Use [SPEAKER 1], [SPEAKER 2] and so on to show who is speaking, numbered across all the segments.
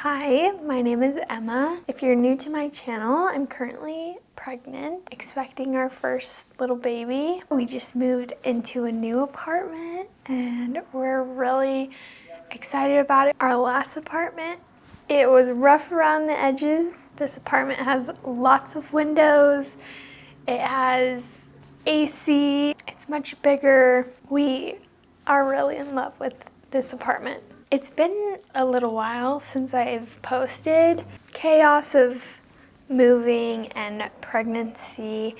[SPEAKER 1] Hi, my name is Emma. If you're new to my channel, I'm currently pregnant, expecting our first little baby. We just moved into a new apartment and we're really excited about it. Our last apartment, it was rough around the edges. This apartment has lots of windows. It has AC. It's much bigger. We are really in love with this apartment. It's been a little while since I've posted. Chaos of moving and pregnancy,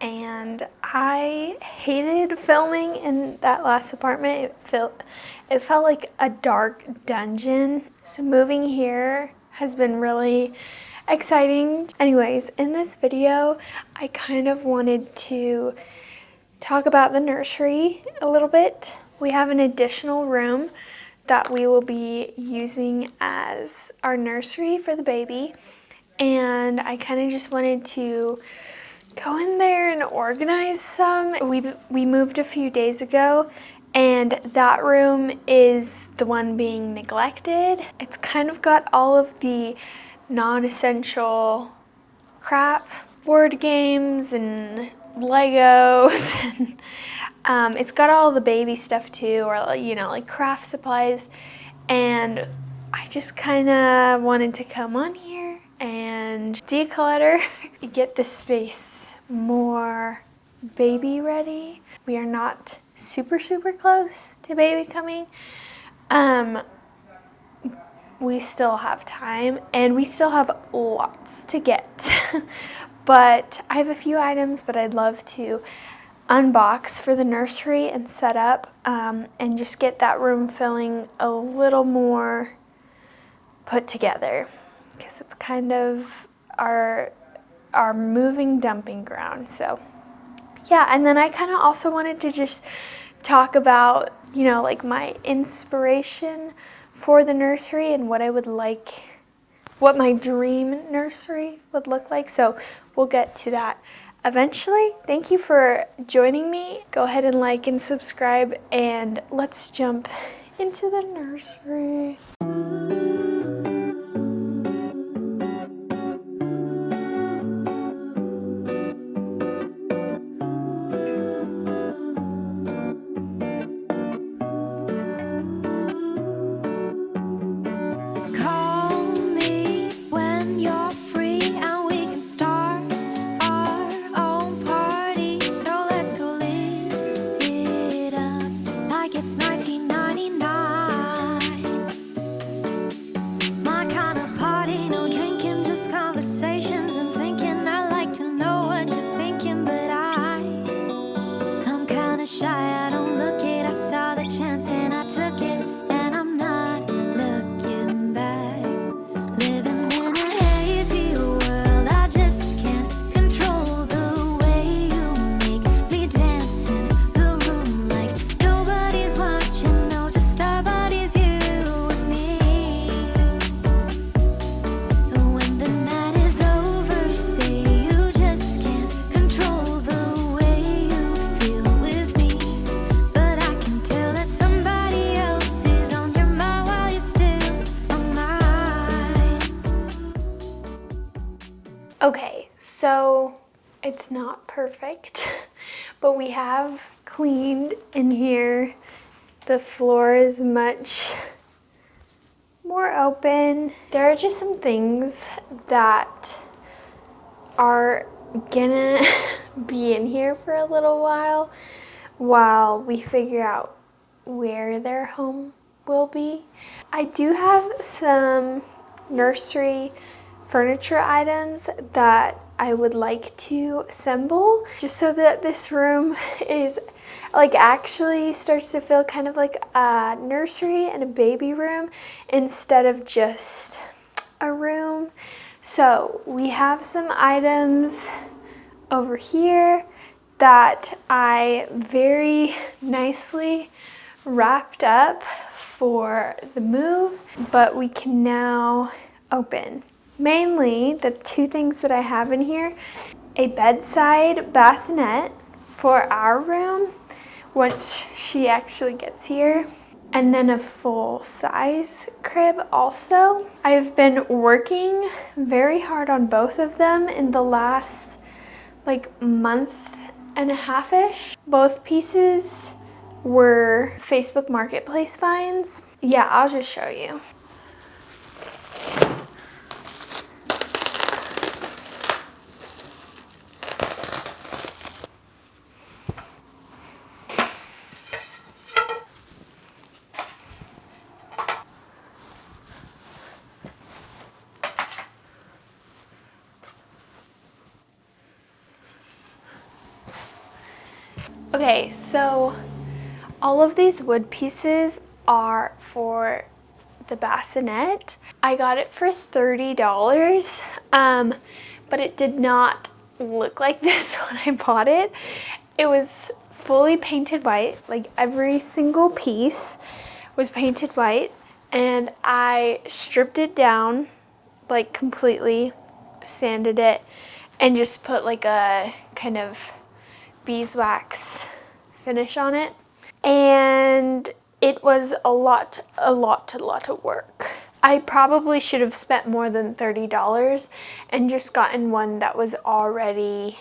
[SPEAKER 1] and I hated filming in that last apartment. It felt like a dark dungeon. So moving here has been really exciting. Anyways, in this video, I kind of wanted to talk about the nursery a little bit. We have an additional room that we will be using as our nursery for the baby, and I kind of just wanted to go in there and organize some. We moved a few days ago, and that room is the one being neglected. It's kind of got all of the non-essential crap, board games and Legos and it's got all the baby stuff too, or like craft supplies, and I just kind of wanted to come on here and declutter, get the space more baby ready. We are not super close to baby coming. We still have time and we still have lots to get. But I have a few items that I'd love to unbox for the nursery and set up and just get that room feeling a little more put together, because it's kind of our moving dumping ground. So yeah, and then I kind of also wanted to just talk about, like my inspiration for the nursery and what I would like, what my dream nursery would look like. So we'll get to that eventually. Thank you for joining me. Go ahead and like and subscribe, and let's jump into the nursery. Okay, so it's not perfect, but we have cleaned in here. The floor is much more open. There are just some things that are gonna be in here for a little while we figure out where their home will be. I do have some nursery furniture items that I would like to assemble, just so that this room is actually starts to feel kind of like a nursery and a baby room instead of just a room. So we have some items over here that I very nicely wrapped up for the move, but we can now open. Mainly, the two things that I have in here, a bedside bassinet for our room once she actually gets here, and then a full size crib also. I've been working very hard on both of them in the last like month and a half-ish. Both pieces were Facebook Marketplace finds. Yeah, I'll just show you. Okay, so all of these wood pieces are for the bassinet. I got it for $30, but it did not look like this when I bought it. It was fully painted white, like every single piece was painted white, and I stripped it down like completely, sanded it, and just put like a kind of beeswax finish on it. And it was a lot of work. I probably should have spent more than $30 and just gotten one that was already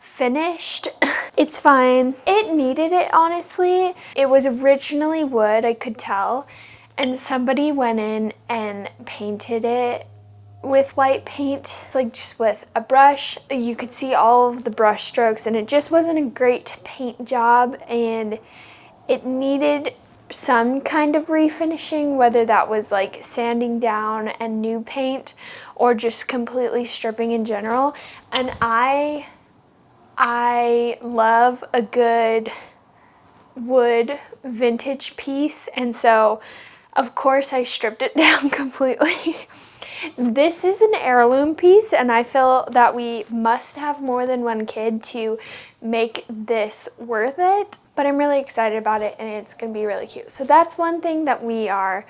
[SPEAKER 1] finished. It's fine. It needed it, honestly. It was originally wood, I could tell, and somebody went in and painted it with white paint. It's like just with a brush. You could see all of the brush strokes, and it just wasn't a great paint job, and it needed some kind of refinishing, whether that was like sanding down and new paint or just completely stripping in general. And I love a good wood vintage piece, and so of course I stripped it down completely. This is an heirloom piece, and I feel that we must have more than one kid to make this worth it, but I'm really excited about it, and it's gonna be really cute. So that's one thing that we are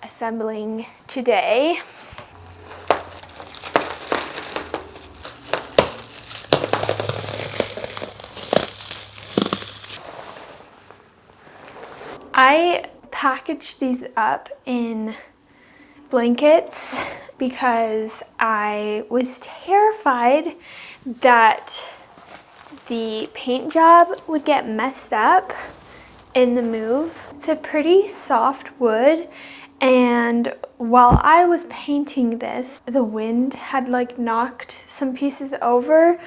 [SPEAKER 1] assembling today. I packaged these up in blankets because I was terrified that the paint job would get messed up in the move. It's a pretty soft wood, and while I was painting this, the wind had like knocked some pieces over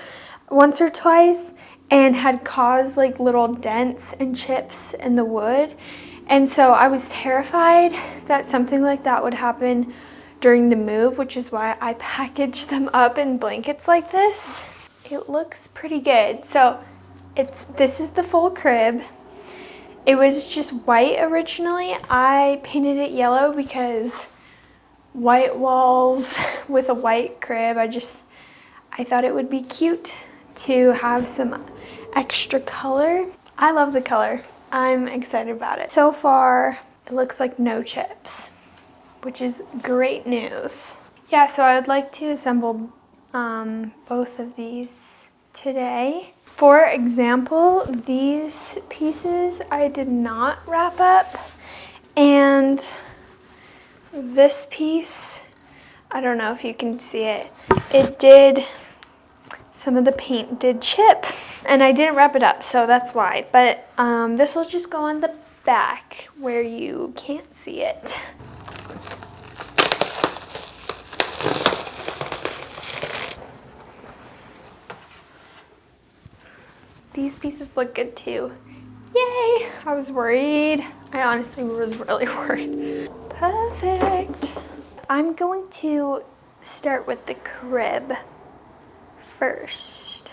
[SPEAKER 1] once or twice and had caused like little dents and chips in the wood. And so I was terrified that something like that would happen during the move, which is why I packaged them up in blankets like this. It looks pretty good. So this is the full crib. It was just white originally. I painted it yellow because white walls with a white crib, I thought it would be cute to have some extra color. I love the color. I'm excited about it. So far, it looks like no chips, which is great news. Yeah, so I would like to assemble both of these today. For example, these pieces I did not wrap up, and this piece, I don't know if you can see it, some of the paint did chip, and I didn't wrap it up, so that's why. But this will just go on the back where you can't see it. These pieces look good too. Yay! I was worried. I honestly was really worried. Perfect. I'm going to start with the crib first.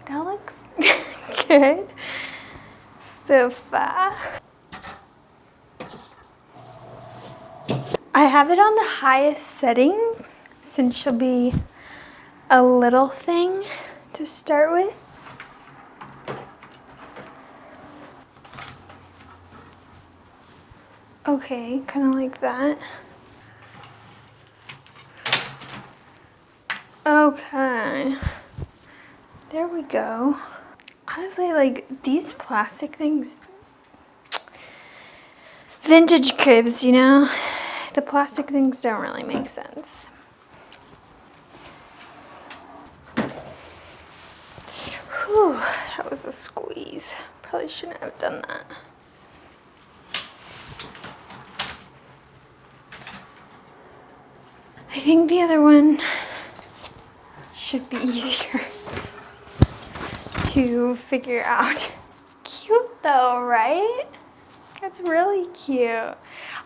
[SPEAKER 1] That looks good so far. I have it on the highest setting since she'll be a little thing to start with. Okay, kind of like that. Okay, there we go. Honestly, like these plastic things, vintage cribs, you know, the plastic things don't really make sense. Whew, that was a squeeze. Probably shouldn't have done that. I think the other one should be easier to figure out. Cute though, right? That's really cute.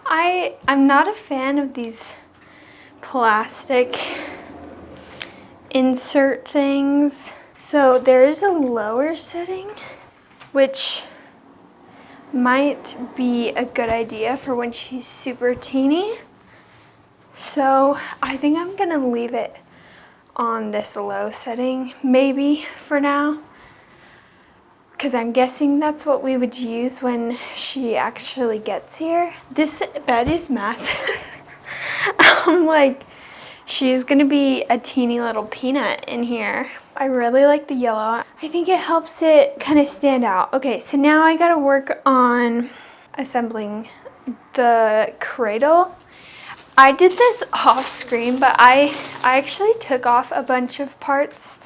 [SPEAKER 1] I'm not a fan of these plastic insert things. So there is a lower setting, which might be a good idea for when she's super teeny. So I think I'm gonna leave it on this low setting, maybe for now, because I'm guessing that's what we would use when she actually gets here. This bed is massive. I'm like, she's gonna be a teeny little peanut in here. I really like the yellow. I think it helps it kind of stand out. Okay, so now I gotta work on assembling the cradle. I did this off screen, but I actually took off a bunch of parts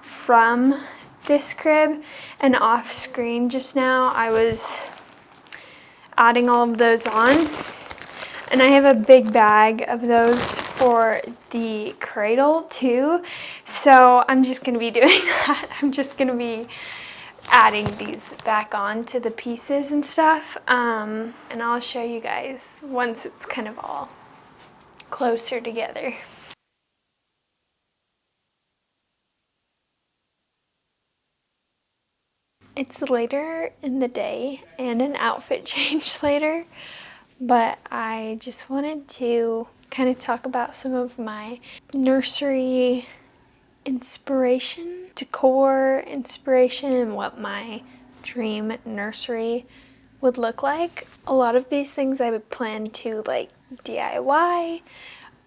[SPEAKER 1] from this crib, and off screen just now I was adding all of those on, and I have a big bag of those for the cradle too, so I'm just gonna be doing that. I'm just gonna be adding these back on to the pieces and stuff, and I'll show you guys once it's kind of all closer together. It's later in the day and an outfit change later, but I just wanted to kind of talk about some of my nursery inspiration, decor inspiration, and what my dream nursery would look like. A lot of these things I would plan to like DIY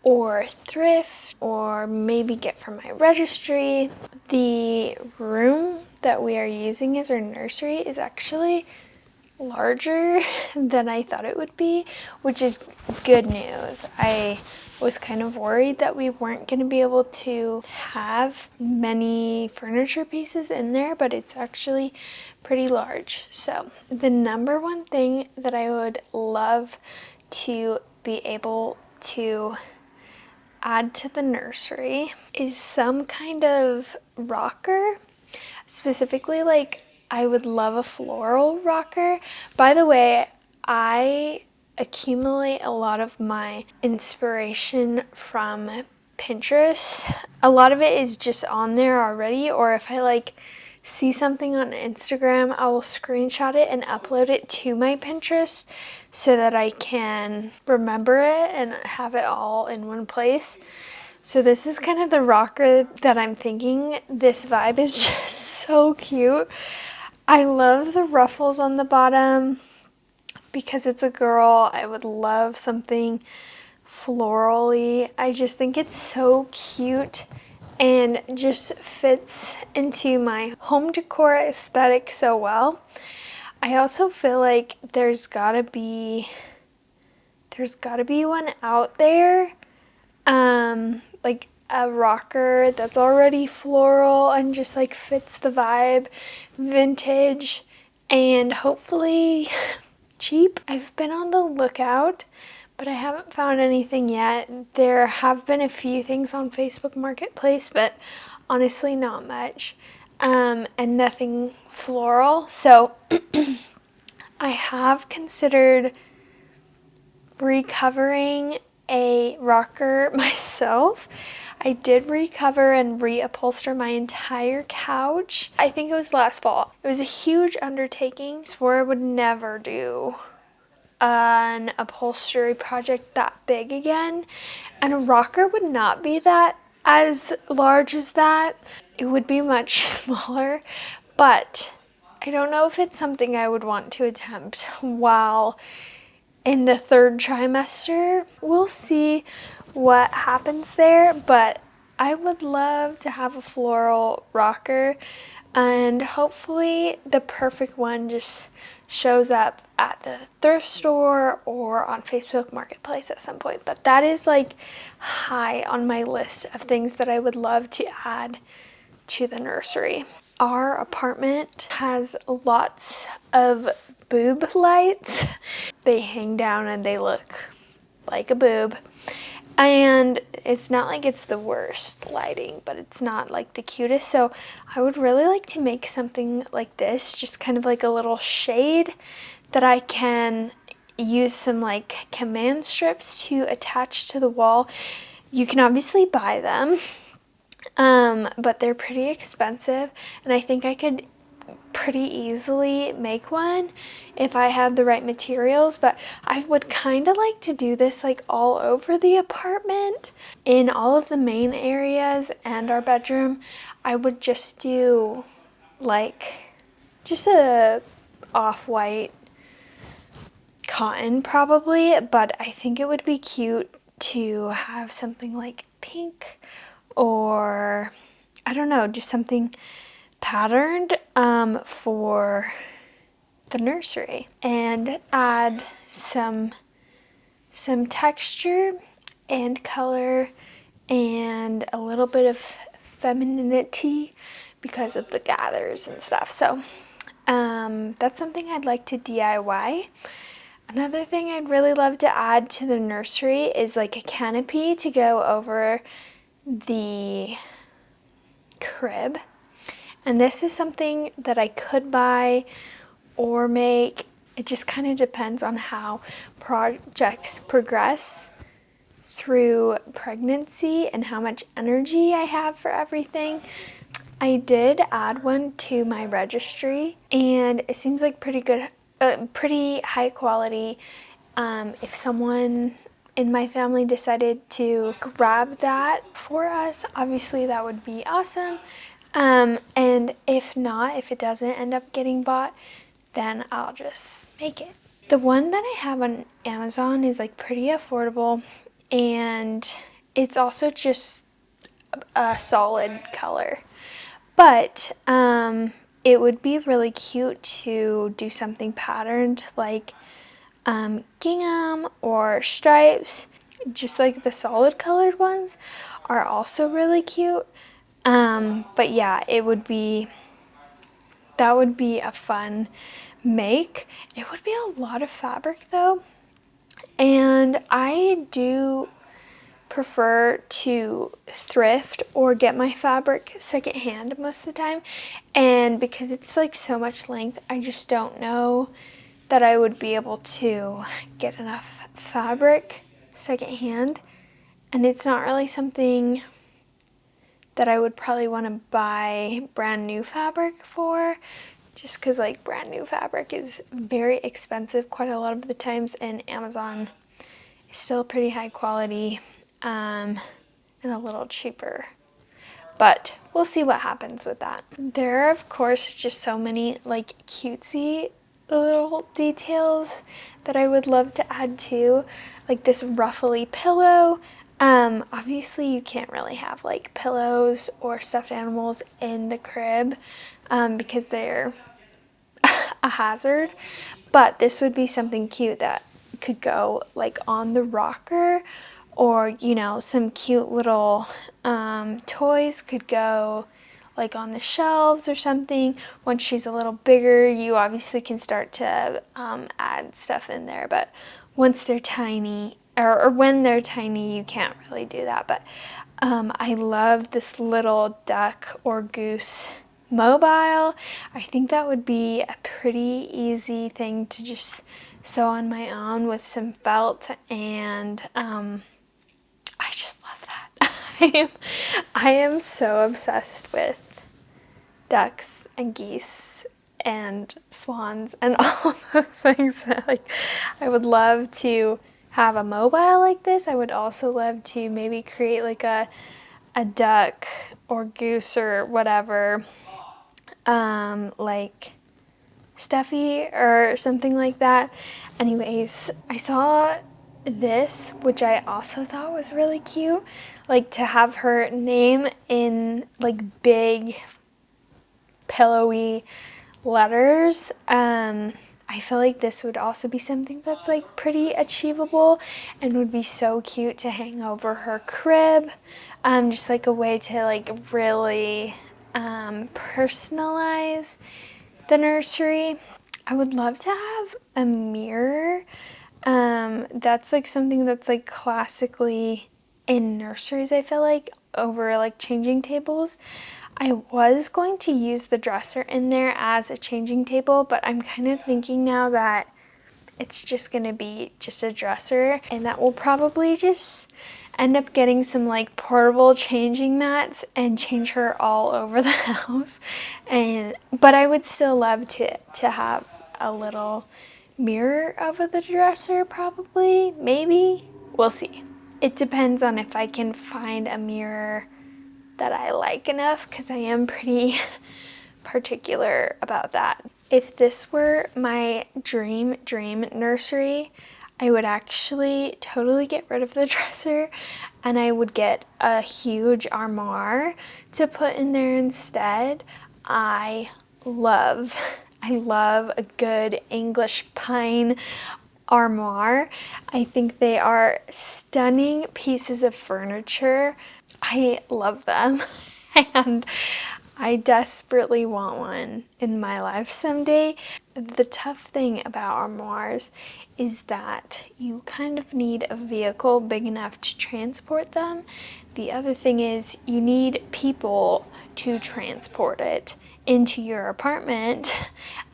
[SPEAKER 1] or thrift or maybe get from my registry. The room that we are using as our nursery is actually larger than I thought it would be, which is good news. I was kind of worried that we weren't going to be able to have many furniture pieces in there, but it's actually pretty large. So the number one thing that I would love to be able to add to the nursery is some kind of rocker. Specifically, like, I would love a floral rocker. By the way, I accumulate a lot of my inspiration from Pinterest. A lot of it is just on there already, or if I like see something on Instagram, I will screenshot it and upload it to my Pinterest so that I can remember it and have it all in one place. So this is kind of the rocker that I'm thinking. This vibe is just so cute. I love the ruffles on the bottom. Because it's a girl, I would love something florally. I just think it's so cute and just fits into my home decor aesthetic so well. I also feel like there's gotta be one out there, like a rocker that's already floral and just like fits the vibe, vintage, and hopefully cheap. I've been on the lookout, but I haven't found anything yet. There have been a few things on Facebook Marketplace, but honestly not much, and nothing floral. So I have considered recovering a rocker myself. I did recover and reupholster my entire couch. I think it was last fall. It was a huge undertaking. I swore I would never do an upholstery project that big again, and a rocker would not be that as large as that. It would be much smaller, but I don't know if it's something I would want to attempt while in the 3rd trimester. We'll see what happens there, but I would love to have a floral rocker, and hopefully the perfect one just shows up at the thrift store or on Facebook Marketplace at some point. But that is like high on my list of things that I would love to add to the nursery. Our apartment has lots of boob lights. They hang down and they look like a boob. And it's not like it's the worst lighting, but it's not like the cutest. So I would really like to make something like this, just kind of like a little shade that I can use some like command strips to attach to the wall. You can obviously buy them, but they're pretty expensive, and I think I could pretty easily make one if I had the right materials. But I would kind of like to do this like all over the apartment, in all of the main areas and our bedroom. I would just do like just a off-white cotton probably, but I think it would be cute to have something like pink, or I don't know, just something patterned for the nursery, and add some texture and color and a little bit of femininity because of the gathers and stuff. So that's something I'd like to DIY. Another thing I'd really love to add to the nursery is like a canopy to go over the crib. And this is something that I could buy or make. It just kind of depends on how projects progress through pregnancy and how much energy I have for everything. I did add one to my registry, and it seems like pretty good, pretty high quality. If someone in my family decided to grab that for us, obviously that would be awesome. And if not, if it doesn't end up getting bought, then I'll just make it. The one that I have on Amazon is like pretty affordable, and it's also just a solid color. But it would be really cute to do something patterned like gingham or stripes. Just like the solid colored ones are also really cute. But yeah, that would be a fun make. It would be a lot of fabric though, and I do prefer to thrift or get my fabric secondhand most of the time, and because it's like so much length, I just don't know that I would be able to get enough fabric secondhand, and it's not really something that I would probably want to buy brand new fabric for, just because like brand new fabric is very expensive quite a lot of the times, and Amazon is still pretty high quality and a little cheaper. But we'll see what happens with that. There are of course just so many like cutesy little details that I would love to add too, like this ruffly pillow. Obviously you can't really have like pillows or stuffed animals in the crib because they're a hazard, but this would be something cute that could go like on the rocker, or you know, some cute little toys could go like on the shelves or something. Once she's a little bigger, you obviously can start to add stuff in there, but once they're tiny, or when they're tiny, you can't really do that. But I love this little duck or goose mobile. I think that would be a pretty easy thing to just sew on my own with some felt, and I just love that. I am so obsessed with ducks and geese and swans and all of those things. Like, I would love to have a mobile like this. I would also love to maybe create like a duck or goose or whatever, like stuffy or something like that. Anyways, I saw this, which I also thought was really cute, like to have her name in like big pillowy letters. I feel like this would also be something that's like pretty achievable and would be so cute to hang over her crib. Just like a way to like really personalize the nursery. I would love to have a mirror. That's like something that's like classically in nurseries, I feel like, over like changing tables. I was going to use the dresser in there as a changing table, but I'm kind of thinking now that it's just going to be just a dresser, and that will probably just end up getting some like portable changing mats and change her all over the house. But I would still love to have a little mirror over the dresser, probably, maybe. We'll see. It depends on if I can find a mirror that I like enough, because I am pretty particular about that. If this were my dream nursery, I would actually totally get rid of the dresser and I would get a huge armoire to put in there instead. I love a good English pine armoire. I think they are stunning pieces of furniture. I love them and I desperately want one in my life someday. The tough thing about armoires is that you kind of need a vehicle big enough to transport them. The other thing is you need people to transport it into your apartment.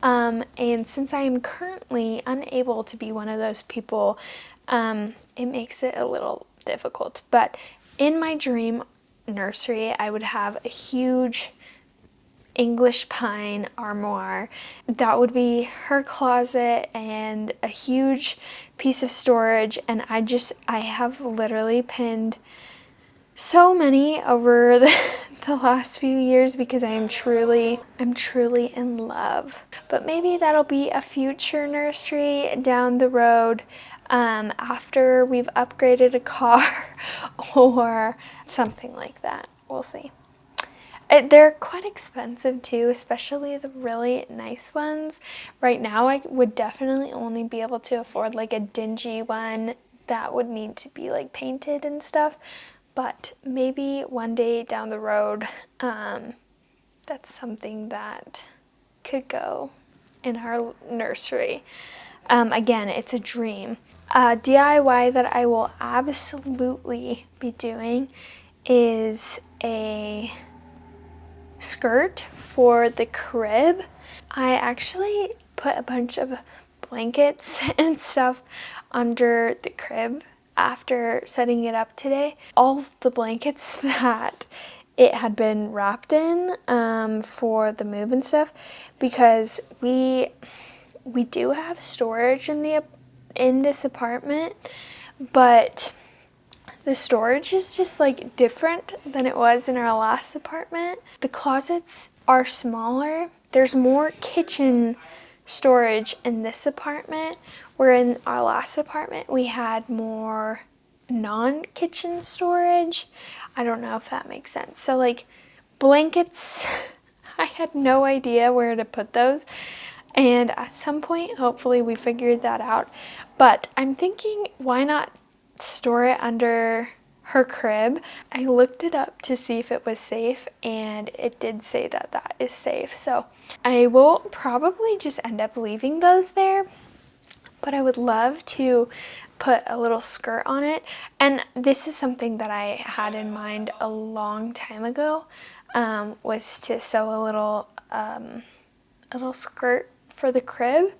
[SPEAKER 1] And since I am currently unable to be one of those people, it makes it a little difficult. But in my dream nursery, I would have a huge English pine armoire. That would be her closet and a huge piece of storage. And I have literally pinned so many over the last few years because I'm truly in love. But maybe that'll be a future nursery down the road, after we've upgraded a car or something like that. We'll see. They're quite expensive too, especially the really nice ones. Right now I would definitely only be able to afford like a dingy one that would need to be like painted and stuff. But maybe one day down the road, that's something that could go in our nursery. Again, it's a dream. DIY that I will absolutely be doing is a skirt for the crib. I actually put a bunch of blankets and stuff under the crib after setting it up today. All of the blankets that it had been wrapped in for the move and stuff, because we do have storage in this apartment, but the storage is just like different than it was in our last apartment. The closets are smaller. There's more kitchen storage in this apartment, where in our last apartment we had more non-kitchen storage. I don't know if that makes sense. So like blankets, I had no idea where to put those. And at some point, hopefully we figured that out. But I'm thinking, why not store it under her crib? I looked it up to see if it was safe, and it did say that that is safe. So I will probably just end up leaving those there, but I would love to put a little skirt on it. And this is something that I had in mind a long time ago, was to sew a little skirt for the crib.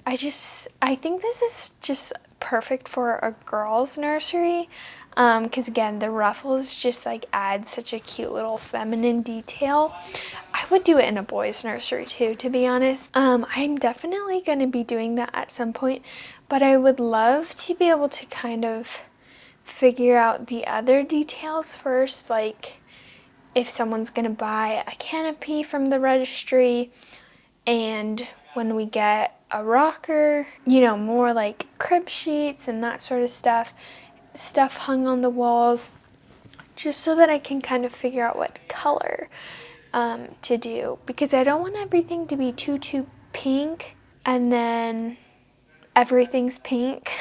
[SPEAKER 1] I think this is just perfect for a girl's nursery, because again, the ruffles just like add such a cute little feminine detail. I would do it in a boy's nursery too, to be honest. I'm definitely going to be doing that at some point, but I would love to be able to kind of figure out the other details first, like if someone's going to buy a canopy from the registry and when we get a rocker, you know, more like crib sheets and that sort of stuff hung on the walls, just so that I can kind of figure out what color to do, because I don't want everything to be too pink and then everything's pink.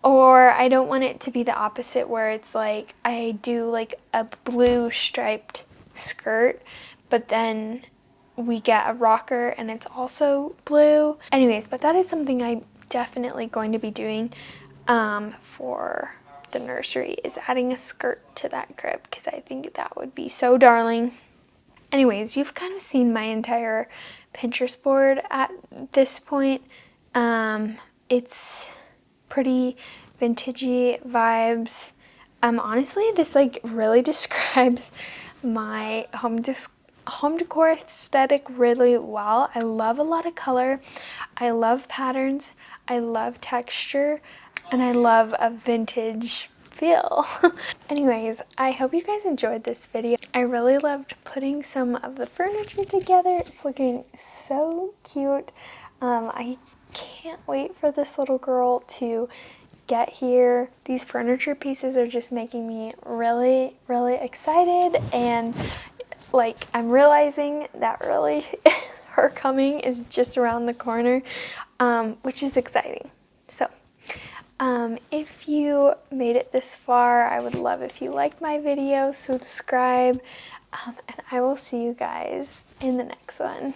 [SPEAKER 1] Or I don't want it to be the opposite, where it's like I do like a blue striped skirt, but then we get a rocker and it's also blue. Anyways, but that is something I'm definitely going to be doing for the nursery, is adding a skirt to that crib, because I think that would be so darling. Anyways, you've kind of seen my entire Pinterest board at this point. It's pretty vintagey vibes. Honestly, this like really describes my home decor aesthetic really well. I love a lot of color. I love patterns. I love texture, and I love a vintage feel. Anyways, I hope you guys enjoyed this video. I really loved putting some of the furniture together. It's looking so cute. I can't wait for this little girl to get here. These furniture pieces are just making me really excited, and like I'm realizing that really her coming is just around the corner, which is exciting. So if you made it this far, I would love if you liked my video, subscribe, and I will see you guys in the next one.